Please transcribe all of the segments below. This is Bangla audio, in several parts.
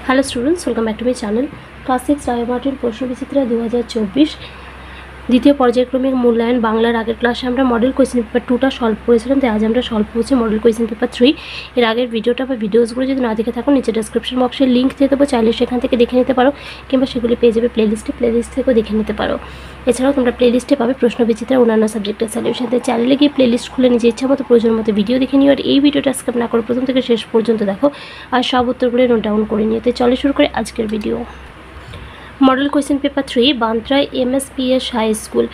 Hello students, welcome back to my channel. Class 6 रायमार्टिन प्रश्न विचित्र 2024 द्वितीय पर्यायक्रमिक मूल्यांकन बांगलार आगे क्लासे আমরা मॉडल क्वेश्चन पेपर 2টা সলভ করেছিলাম। তাই আজ আমরা সলভ করছি মডেল কোয়েশ্চেন পেপার 3 এর আগের ভিডিওটা বা ভিডিওসগুলো যদি না দেখে থাকো নিচে ডেসক্রিপশন বক্সে লিংক দিয়ে দেবো, চাইলে সেখান থেকে দেখে নিতে পারো কিংবা সেগুলি পেয়ে যাবে প্লেলিস্ট থেকেও দেখে নিতে পারো। এছাড়াও তোমরা প্লেলিস্টে পাবে প্রশ্ন বিচিত্র অন্যান্য সাবজেক্টের সলিউশন। তাই চ্যানেলে গিয়ে প্লেলিস্ট খুলে নিজে ইচ্ছা মতো প্রয়োজন মতো ভিডিও দেখে নিও আর এই ভিডিওটা স্কিপ না করে প্রথম থেকে শেষ পর্যন্ত দেখো আর সব উত্তরগুলো নোট ডাউন করে নিও। তাই চলে শুরু করে আজকের ভিডিও। মডেল কোয়েশ্চেন পেপার 3 বান্দ্রায় এমএসপিএস হাই স্কুল।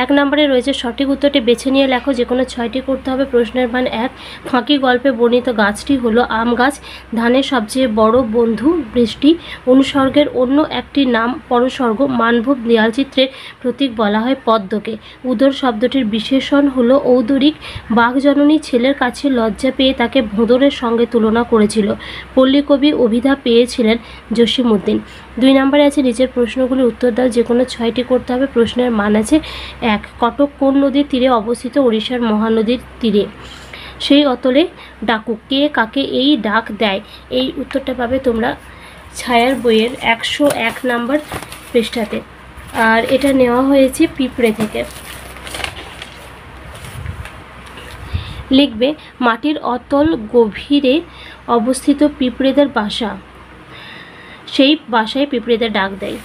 1 নম্বরে রয়েছে সঠিক উত্তরটি বেছে নিয়ে লেখো। যে কোনো 6টি করতে হবে। প্রশ্নের মান 1। ফাঁকি গল্পে বর্ণিত গাছটি হলো আম গাছ। ধানের সবচেয়ে বড় বন্ধু বৃষ্টি। অনুসর্গের অন্য একটি নাম পরসর্গ। মানভূম দেয়ালচিত্রের প্রতীক বলা হয় পদ্মকে। উদর শব্দটির বিশেষণ হলো ঔদরিক। বাঘজননী ছেলের কাছে লজ্জা পেয়ে তাকে ভোঁদরের সঙ্গে তুলনা করেছিল। পল্লীকবি অভিধা পেয়েছিলেন জসীমউদ্দিন। 2 নম্বরে আছে নিচের প্রশ্নগুলির উত্তর দাও। যে কোনো 6টি করতে হবে। প্রশ্নের মান আছে 1। কটক কোন নদীর তীরে অবস্থিত? ওড়িশার মহানদীর তীরে। সেই অতলে ডাকুক, কে কাকে এই ডাক দেয়? এই উত্তরটা পাবে তোমরা ছায়ার বইয়ের 101 নম্বর পৃষ্ঠাতে। আর এটা নেওয়া হয়েছে পিঁপড়ে থেকে। লিখবে মাটির অতল গভীরে অবস্থিত পিঁপড়েদের বাসা। সেই বাসায় পিঁপড়েদের ডাক দেয়।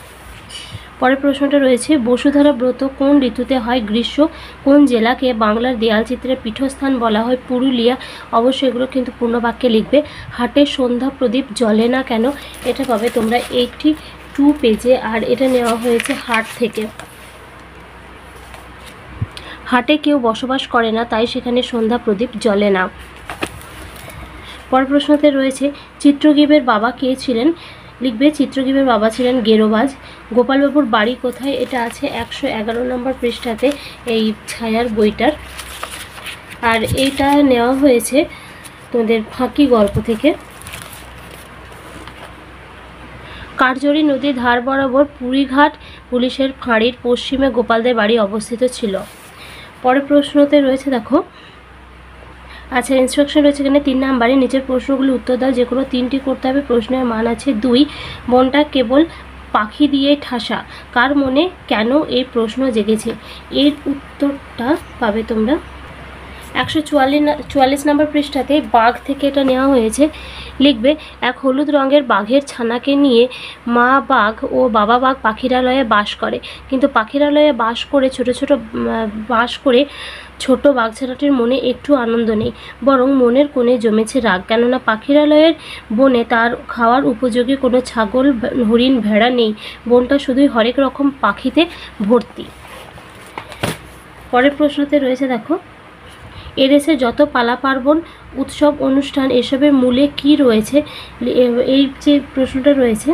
পরের প্রশ্নটা রয়েছে বসুধারা ব্রত কোন ঋতুতে হয়? গ্রীষ্ম। কোন জেলাকে বাংলার দেয়ালচিত্রের পীঠস্থান বলা হয়? পুরুলিয়া। অবশ্যই এগুলো কিন্তু পূর্ণ বাক্যে লিখবে। হাটে সন্ধ্যা প্রদীপ জ্বলে না কেন? এটা পাবে তোমরা 82 পেজে। আর এটা নেওয়া হয়েছে হাট থেকে। হাটে কেউ বসবাস করে না, তাই সেখানে সন্ধ্যা প্রদীপ জ্বলে না। পরের প্রশ্নতে রয়েছে চিত্রগীবের বাবা কে ছিলেন? লিখবে চিত্রগীবের বাবা ছিলেন গেরোবাজ। গোপালবাবুর বাড়ি কোথায়? এটা আছে 111 নম্বর পৃষ্ঠাতে এই ছায়ার বইটার। আর এইটা নেওয়া হয়েছে তোমাদের ফাঁকি গল্প থেকে। কাটজরি নদীর ধার বরাবর পুরীঘাট পুলিশের ফাঁড়ির পশ্চিমে গোপালদের বাড়ি অবস্থিত ছিল। পরের প্রশ্নতে রয়েছে দেখো, আচ্ছা ইনস্ট্রাকশন রয়েছে এখানে 3 নম্বরে। নিচের প্রশ্নগুলি উত্তর দাও। যে কোনো 3টি করতে হবে। প্রশ্নের মান আছে 2। বনটা কেবল পাখি দিয়ে ঠাসা, কার মনে কেন এই প্রশ্ন জেগেছে? এর উত্তরটা পাবে তোমরা 144 নম্বর পৃষ্ঠাতে। বাঘ থেকে এটা নেওয়া হয়েছে। লিখবে এক হলুদ রঙের বাঘের ছানাকে নিয়ে মা বাঘ ও বাবা বাঘ পাখিরালয়ে বাস করে। কিন্তু পাখিরালয়ে বাস করে ছোট বাঘছানাটির মনে একটু আনন্দ নেই, বরং মনের কোণে জমেছে রাগ। কেননা পাখিরালয়ের বনে তার খাওয়ার উপযোগী কোনো ছাগল, হরিণ, ভেড়া নেই। বনটা শুধুই হরেক রকম পাখিতে ভর্তি। পরের প্রশ্নতে রয়েছে দেখো, এদেশে যত পালা পার্বণ, উৎসব, অনুষ্ঠান এসবের মূলে কি রয়েছে? এই যে প্রশ্নটা রয়েছে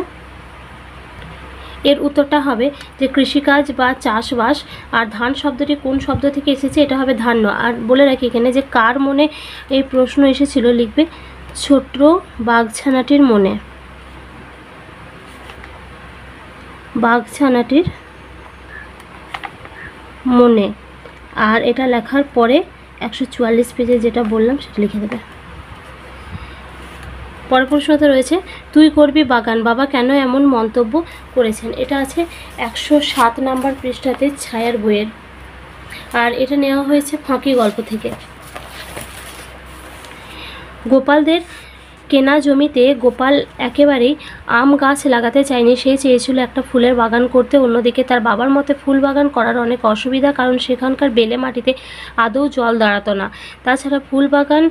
এর উত্তরটা হবে যে কৃষিকাজ বা চাষবাস। আর ধান শব্দটি কোন শব্দ থেকে এসেছে? এটা হবে ধান্য। আর বলে রাখি এখানে যে কার মনে এই প্রশ্ন এসেছিল, লিখবে ছোট্ট বাঘছানাটির মনে। বাঘছানাটির মনে। আর এটা লেখার পরে 144 পেজে যেটা বললাম সেটা লিখে দেবে। পরের প্রশ্নতে রয়েছে তুই করবি বাগান, বাবা কেন এমন মন্তব্য করেছেন? এটা আছে 107 নম্বর পৃষ্ঠাতে ছায়ার বইয়ের। আর এটা নেওয়া হয়েছে ফাঁকি গল্প থেকে। গোপালদের কেনা জমিতে গোপাল একেবারেই আম গাছ লাগাতে চায়নি। সে চেয়েছিল একটা ফুলের বাগান করতে। অন্যদিকে তার বাবার মতে ফুল বাগান করার অনেক অসুবিধা, কারণ সেখানকার বেলে মাটিতে আদৌ জল দাঁড়াতো না। তাছাড়া ফুল বাগান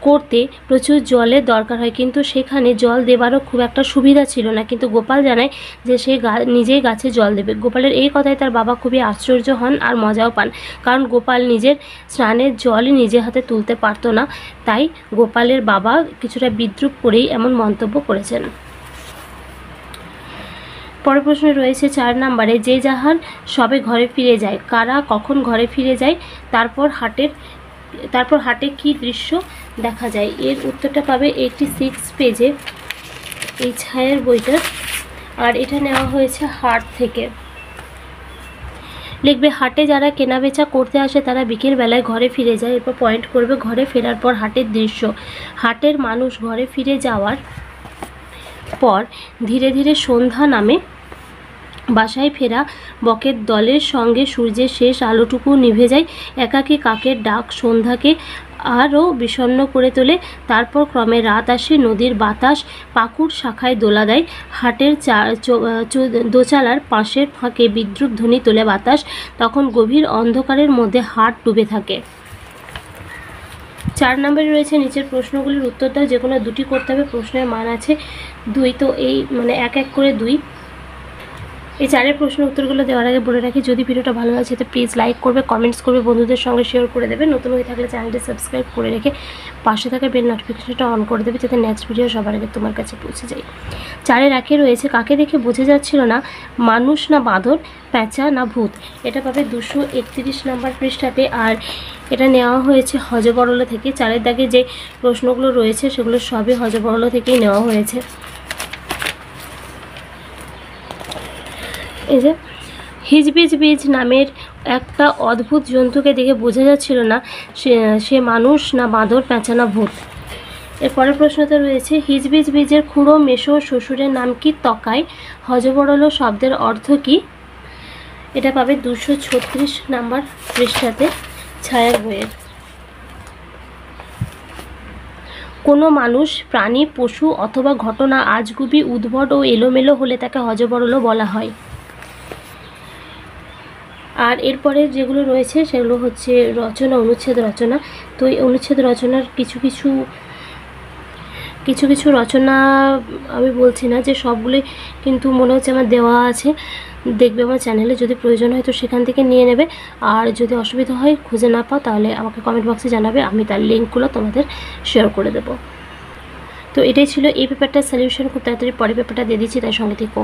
করতে প্রচুর জলের দরকার হয়, কিন্তু সেখানে জল দেবারও খুব একটা সুবিধা ছিল না। কিন্তু গোপাল জানায় যে সে নিজেই গাছে জল দেবে। গোপালের এই কথায় তার বাবা খুবই আশ্চর্য হন আর মজাও পান, কারণ গোপাল নিজের স্নানের জলই নিজে হাতে তুলতে পারতো না। তাই গোপালের বাবা কিছুটা বিদ্রূপ করেই এমন মন্তব্য করেছেন। পরের প্রশ্নে রয়েছে 4 নম্বরে যে যাহার সবে ঘরে ফিরে যায়, কারা কখন ঘরে ফিরে যায়? তারপর হাটে কি দৃশ্য দেখা যায়? এর উত্তরটা পাবে 86 পেজে এই ছায়ার বইটার। আর এটা নেওয়া হয়েছে হাট থেকে। লিখবে হাটে যারা কেনাবেচা করতে আসে তারা বিকেল বেলায় ঘরে ফিরে যায়। এরপর পয়েন্ট করবে ঘরে ফেরার পর হাটের দৃশ্য। হাটের মানুষ ঘরে ফিরে যাওয়ার পর ধীরে ধীরে সন্ধ্যা নামে। বাসায় ফেরা বকের দলের সঙ্গে সূর্যের শেষ আলোটুকু নিভে যায়। একাকী কাকের ডাক সন্ধ্যাকে আরও বিষণ্ণ করে তোলে। তারপর ক্রমে রাত আসে। নদীর বাতাস পাকুড় শাখায় দোলা দেয়। হাটের দোচালার পাশের ফাঁকে বিদ্রুপ ধ্বনি তোলে বাতাস। তখন গভীর অন্ধকারের মধ্যে হাট ডুবে থাকে। 4 নম্বরে রয়েছে নিচের প্রশ্নগুলির উত্তর দাও, যে কোনো দুটি করতে হবে। প্রশ্নের মান আছে 2, তো এই মানে 1 করে 2। এই 4 প্রশ্নের উত্তরগুলো দেওয়ার আগে বলে রাখি, যদি ভিডিওটা ভালো লাগে তো প্লিজ লাইক করবে, কমেন্টস করবে, বন্ধুদের সঙ্গে শেয়ার করে দেবে। নতুন হয়ে থাকলে চ্যানেলটি সাবস্ক্রাইব করে রেখে পাশে থাকা বেল নোটিফিকেশনটা অন করে দেবে, যাতে নেক্সট ভিডিও সবার আগে তোমার কাছে পৌঁছে যায়। 4-এর 1-এ রয়েছে, কাকে দেখে বোঝা যাচ্ছিল না মানুষ না বাঁদর, প্যাঁচা না ভূত। এটা পাবে 231 নম্বর পৃষ্ঠাতে। আর এটা নেওয়া হয়েছে হযবরল থেকে। 4-এর দাগে যে প্রশ্নগুলো রয়েছে সেগুলো সবই হযবরল থেকেই নেওয়া হয়েছে। এই যে হিজবিজবিজ নামের একটা অদ্ভুত জন্তুকে দেখে বোঝা যাচ্ছিল না সে মানুষ না বাঁদর, প্যাঁচা না ভূত। এর পরের প্রশ্নতে রয়েছে, হিজবিজবিজের খুড়ো মেশো শ্বশুরের নাম কি? তকাই। হযবরল শব্দের অর্থ কি? এটা পাবে 236 নম্বর পৃষ্ঠাতে ছায়ার বইয়ের। কোনো মানুষ, প্রাণী, পশু অথবা ঘটনা আজগুবি, উদ্ভট ও এলোমেলো হলে তাকে হযবরল বলা হয়। আর এরপরে যেগুলো রয়েছে সেগুলো হচ্ছে রচনা, অনুচ্ছেদ রচনা। তো এই অনুচ্ছেদ রচনার কিছু কিছু রচনা আমি বলছি না যে সবগুলোই, কিন্তু মনে হচ্ছে আমার দেওয়া আছে, দেখবে আমার চ্যানেলে, যদি প্রয়োজন হয় তো সেখান থেকে নিয়ে নেবে। আর যদি অসুবিধা হয়, খুঁজে না পাও, তাহলে আমাকে কমেন্ট বক্সে জানাবে, আমি তার লিঙ্কগুলো তোমাদের শেয়ার করে দেবো। তো এটাই ছিল এই পেপারটার সলিউশন। খুব তাড়াতাড়ি পরের পেপারটা দিয়ে দিচ্ছি, তাই সঙ্গে থেকো।